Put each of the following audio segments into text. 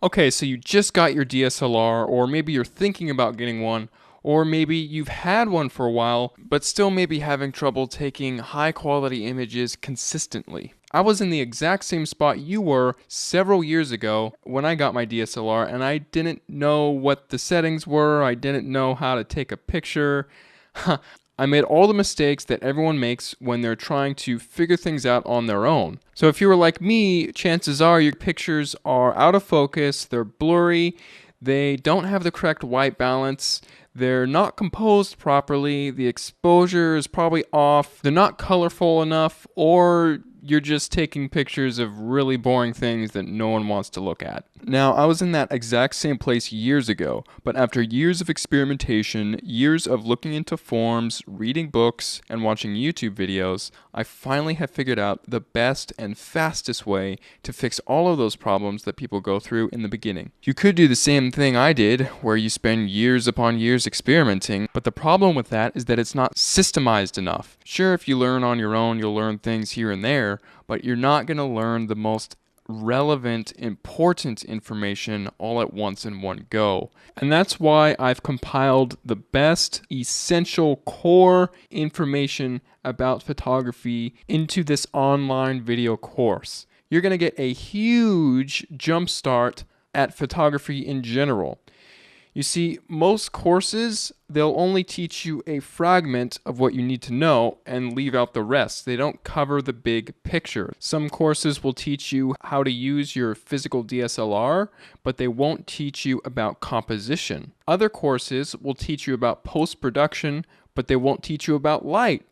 Okay, so you just got your DSLR, or maybe you're thinking about getting one, or maybe you've had one for a while, but still maybe having trouble taking high quality images consistently. I was in the exact same spot you were several years ago when I got my DSLR, and I didn't know what the settings were, I didn't know how to take a picture. I made all the mistakes that everyone makes when they're trying to figure things out on their own. So if you were like me, chances are your pictures are out of focus, they're blurry, they don't have the correct white balance, they're not composed properly, the exposure is probably off, they're not colorful enough, or you're just taking pictures of really boring things that no one wants to look at. Now, I was in that exact same place years ago, but after years of experimentation, years of looking into forums, reading books, and watching YouTube videos, I finally have figured out the best and fastest way to fix all of those problems that people go through in the beginning. You could do the same thing I did, where you spend years upon years experimenting, but the problem with that is that it's not systemized enough. Sure, if you learn on your own, you'll learn things here and there, but you're not going to learn the most relevant, important information all at once in one go. And that's why I've compiled the best, essential, core information about photography into this online video course. You're going to get a huge jump start at photography in general. You see, most courses, they'll only teach you a fragment of what you need to know and leave out the rest. They don't cover the big picture. Some courses will teach you how to use your physical DSLR, but they won't teach you about composition. Other courses will teach you about post-production, but they won't teach you about light.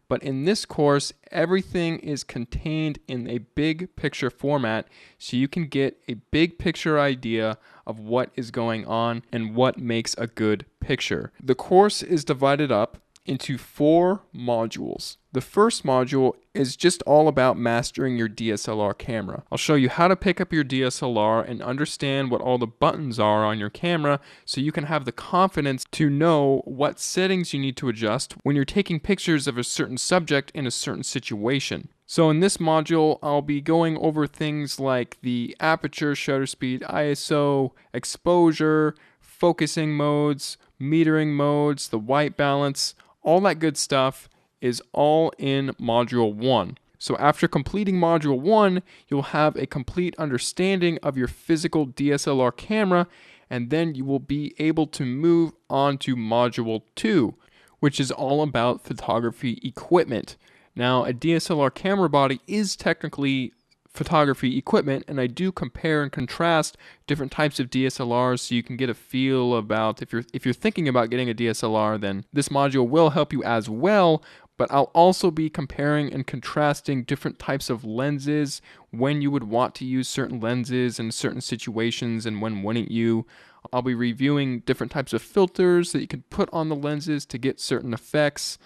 But in this course, everything is contained in a big picture format, so you can get a big picture idea of what is going on and what makes a good picture. The course is divided up into 4 modules. The first module is just all about mastering your DSLR camera. I'll show you how to pick up your DSLR and understand what all the buttons are on your camera so you can have the confidence to know what settings you need to adjust when you're taking pictures of a certain subject in a certain situation. So in this module, I'll be going over things like the aperture, shutter speed, ISO, exposure, focusing modes, metering modes, the white balance. All that good stuff is all in Module 1. So after completing Module 1, you'll have a complete understanding of your physical DSLR camera, and then you will be able to move on to Module 2, which is all about photography equipment. Now, a DSLR camera body is technically photography equipment, and I do compare and contrast different types of DSLRs so you can get a feel about if you're thinking about getting a DSLR, then this module will help you as well. But I'll also be comparing and contrasting different types of lenses, when you would want to use certain lenses in certain situations and when wouldn't you. I'll be reviewing different types of filters that you can put on the lenses to get certain effects,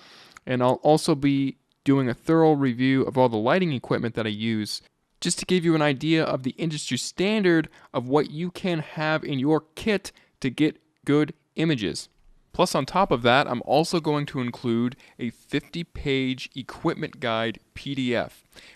and I'll also be doing a thorough review of all the lighting equipment that I use, just to give you an idea of the industry standard of what you can have in your kit to get good images. Plus, on top of that, I'm also going to include a 50-page equipment guide PDF.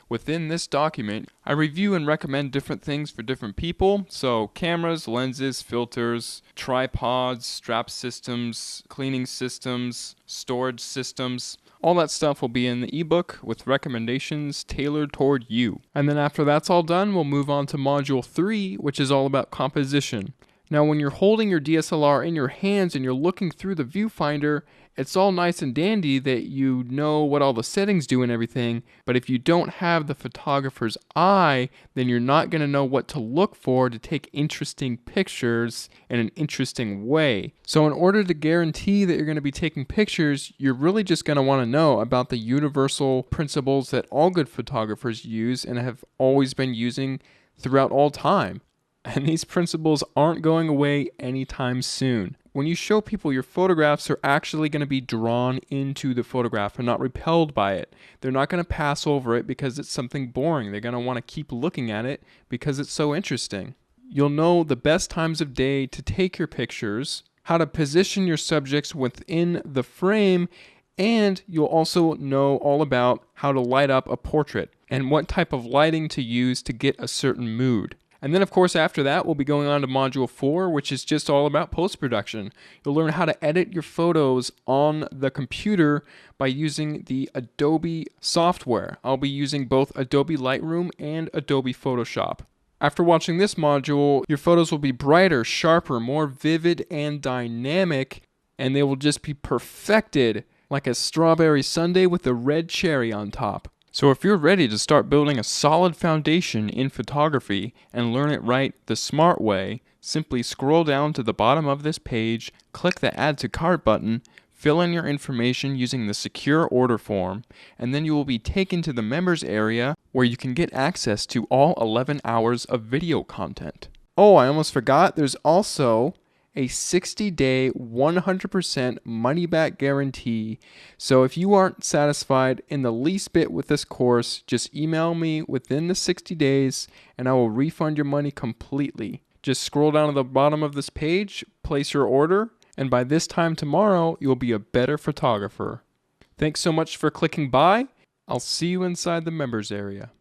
Within this document, I review and recommend different things for different people. So cameras, lenses, filters, tripods, strap systems, cleaning systems, storage systems. All that stuff will be in the ebook with recommendations tailored toward you. And then after that's all done, we'll move on to Module 3, which is all about composition. Now, when you're holding your DSLR in your hands and you're looking through the viewfinder, it's all nice and dandy that you know what all the settings do and everything, but if you don't have the photographer's eye, then you're not going to know what to look for to take interesting pictures in an interesting way. So in order to guarantee that you're going to be taking pictures, you're really just going to want to know about the universal principles that all good photographers use and have always been using throughout all time. And these principles aren't going away anytime soon. When you show people your photographs, they're actually going to be drawn into the photograph and not repelled by it. They're not going to pass over it because it's something boring. They're going to want to keep looking at it because it's so interesting. You'll know the best times of day to take your pictures, how to position your subjects within the frame, and you'll also know all about how to light up a portrait and what type of lighting to use to get a certain mood. And then, of course, after that, we'll be going on to Module 4, which is just all about post-production. You'll learn how to edit your photos on the computer by using the Adobe software. I'll be using both Adobe Lightroom and Adobe Photoshop. After watching this module, your photos will be brighter, sharper, more vivid, and dynamic, and they will just be perfected like a strawberry sundae with a red cherry on top. So if you're ready to start building a solid foundation in photography and learn it right the smart way, simply scroll down to the bottom of this page, click the Add to Cart button, fill in your information using the secure order form, and then you will be taken to the members area where you can get access to all 11 hours of video content. Oh, I almost forgot, there's also a 60-day 100% money-back guarantee. So if you aren't satisfied in the least bit with this course, just email me within the 60 days and I will refund your money completely. Just scroll down to the bottom of this page, place your order, and by this time tomorrow, you'll be a better photographer. Thanks so much for clicking by. I'll see you inside the members area.